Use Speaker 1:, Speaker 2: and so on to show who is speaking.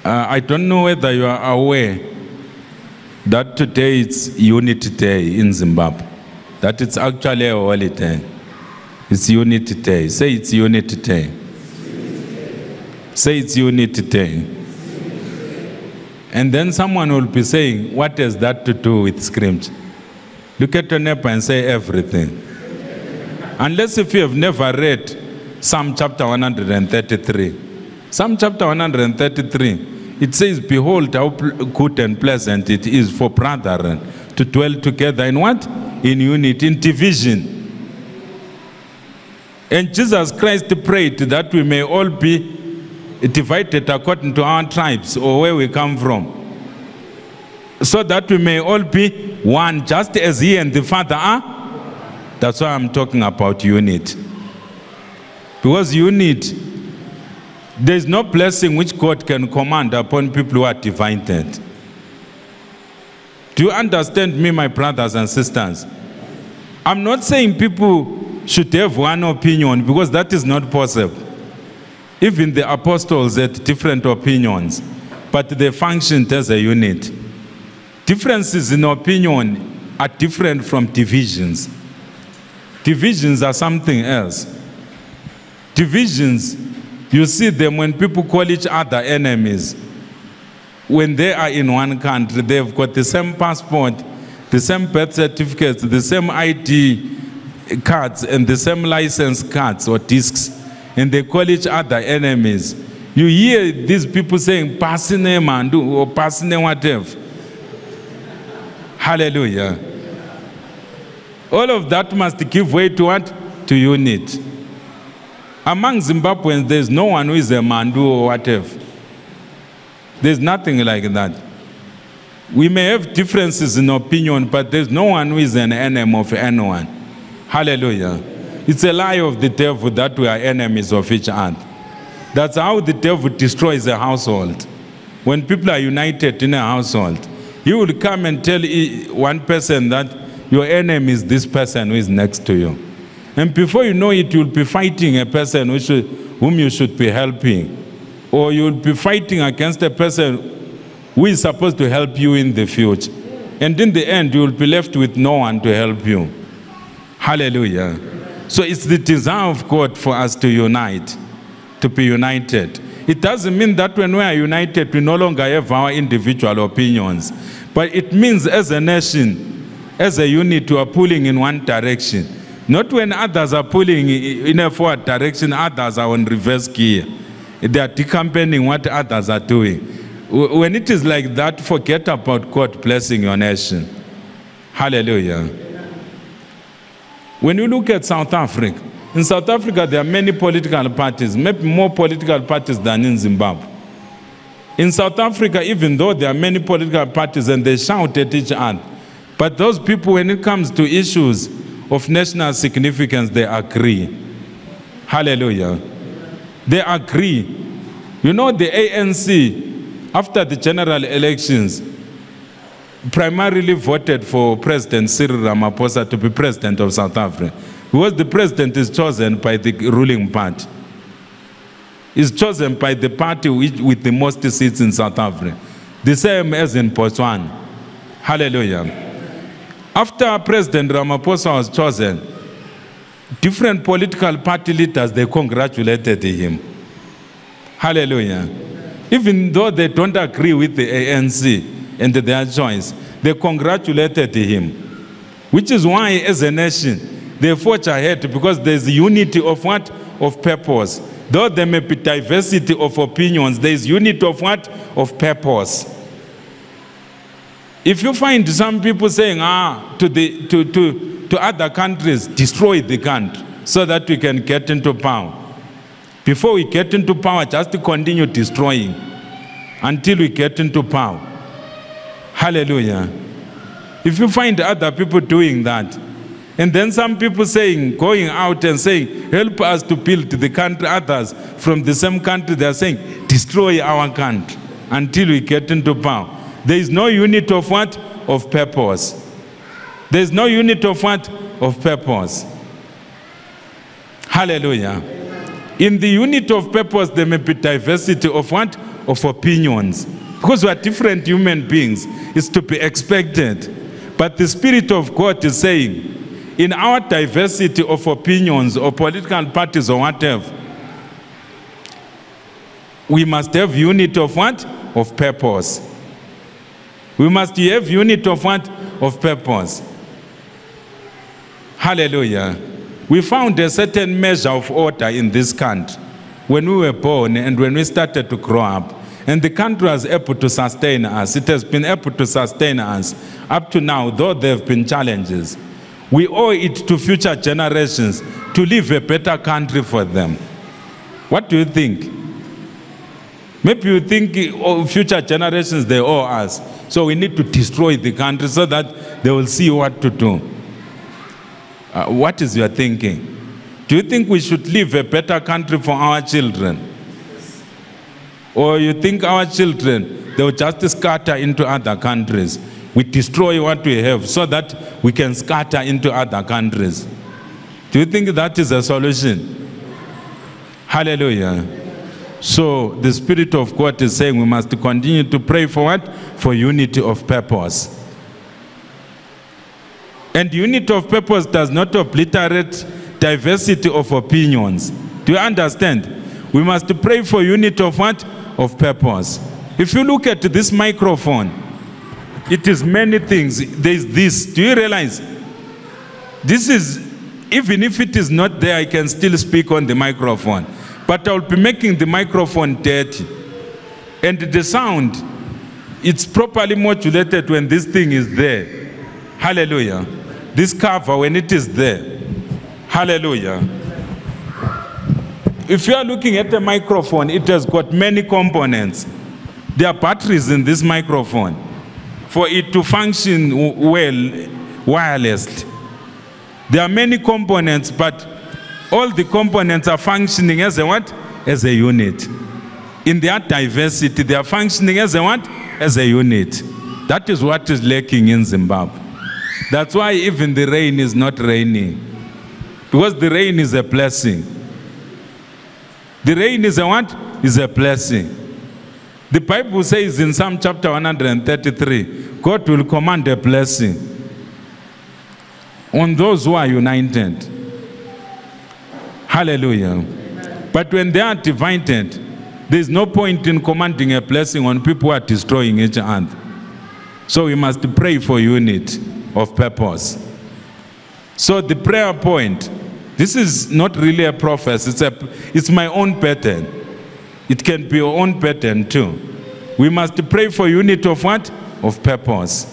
Speaker 1: I don't know whether you are aware that today it's Unity Day in Zimbabwe. That it's actually a holiday. It's Unity Day. Say it's Unity Day. Say it's Unity Day. And then someone will be saying, what has that to do with scripture? Look at your neighbor and say everything. Unless if you have never read Psalm chapter 133. Psalm chapter 133. It says, behold how good and pleasant it is for brethren to dwell together in what? In unity, in division. And Jesus Christ prayed that we may all be divided according to our tribes or where we come from, so that we may all be one, just as he and the Father are. That's why I'm talking about unity. Because unity, there's no blessing which God can command upon people who are divided. Do you understand me, my brothers and sisters? I'm not saying people should have one opinion, because that is not possible. Even the apostles had different opinions, but they functioned as a unit. Differences in opinion are different from divisions. Divisions are something else. Divisions, you see them when people call each other enemies. When they are in one country, they've got the same passport, the same birth certificates, the same ID cards, and the same license cards or discs, and they call each other enemies. You hear these people saying, "Pasine mandu" or "Pasine whatever." Hallelujah. All of that must give way to what? To unity. Among Zimbabweans, there's no one who is a mandu or whatever. There's nothing like that. We may have differences in opinion, but there's no one who is an enemy of anyone. Hallelujah. It's a lie of the devil that we are enemies of each other. That's how the devil destroys a household. When people are united in a household, he will come and tell one person that your enemy is this person who is next to you. And before you know it, you'll be fighting a person whom you should be helping. Or you'll be fighting against a person who is supposed to help you in the future. And in the end, you'll be left with no one to help you. Hallelujah. So it's the desire of God for us to unite, to be united. It doesn't mean that when we are united, we no longer have our individual opinions. But it means as a nation, as a unit, we are pulling in one direction. Not when others are pulling in a forward direction, others are on reverse gear. They are decampaigning what others are doing. When it is like that, forget about God blessing your nation. Hallelujah. When you look at South Africa, in South Africa there are many political parties, maybe more political parties than in Zimbabwe. In South Africa, even though there are many political parties and they shout at each other, but those people, when it comes to issues of national significance, they agree. Hallelujah. They agree. You know, the ANC, after the general elections, primarily voted for President Cyril Ramaphosa to be president of South Africa, because the president is chosen by the ruling party. Is chosen by the party with the most seats in South Africa. The same as in Botswana. Hallelujah. After President Ramaphosa was chosen, different political party leaders, they congratulated him. Hallelujah. Even though they don't agree with the ANC and their choice, they congratulated him. Which is why, as a nation, they forge ahead, because there's unity of what? Of purpose. Though there may be diversity of opinions, there is unity of what? Of purpose. If you find some people saying, to other countries, destroy the country so that we can get into power. Before we get into power, just to continue destroying until we get into power. Hallelujah. If you find other people doing that, and then some people saying, going out and saying, help us to build the country, others from the same country, they are saying, destroy our country until we get into power. There is no unit of what? Of purpose. There is no unit of what? Of purpose. Hallelujah. In the unit of purpose, there may be diversity of what? Of opinions. Because we are different human beings, it's to be expected. But the Spirit of God is saying, in our diversity of opinions or political parties or whatever, we must have unity of what? Of purpose. We must have unity of what? Of purpose. Hallelujah. We found a certain measure of order in this country when we were born and when we started to grow up. And the country was able to sustain us. It has been able to sustain us up to now, though there have been challenges. We owe it to future generations to leave a better country for them. What do you think? Maybe you think future generations, they owe us. So we need to destroy the country so that they will see what to do. What is your thinking? Do you think we should leave a better country for our children? Or you think our children, they will just scatter into other countries? We destroy what we have so that we can scatter into other countries. Do you think that is a solution? Hallelujah. So the Spirit of God is saying we must continue to pray for what? For unity of purpose. And unity of purpose does not obliterate diversity of opinions. Do you understand? We must pray for unity of what? Of purpose. If you look at this microphone, it is many things. There is this. Do you realize? This is, even if it is not there, I can still speak on the microphone. But I will be making the microphone dirty. And the sound, it's properly modulated when this thing is there. Hallelujah. This cover, when it is there. Hallelujah. If you are looking at the microphone, it has got many components. There are batteries in this microphone for it to function well wirelessly. There are many components, but all the components are functioning as a what? As a unit. In their diversity, they are functioning as a what? As a unit. That is what is lacking in Zimbabwe. That's why even the rain is not raining. Because the rain is a blessing. The rain is a what? Is a blessing. The Bible says in Psalm chapter 133, God will command a blessing on those who are united. Hallelujah. But when they are divided, there is no point in commanding a blessing on people who are destroying each other. So we must pray for unity of purpose. So the prayer point, this is not really a prophecy, it's my own pattern. It can be your own pattern too. We must pray for unity of what? Of purpose.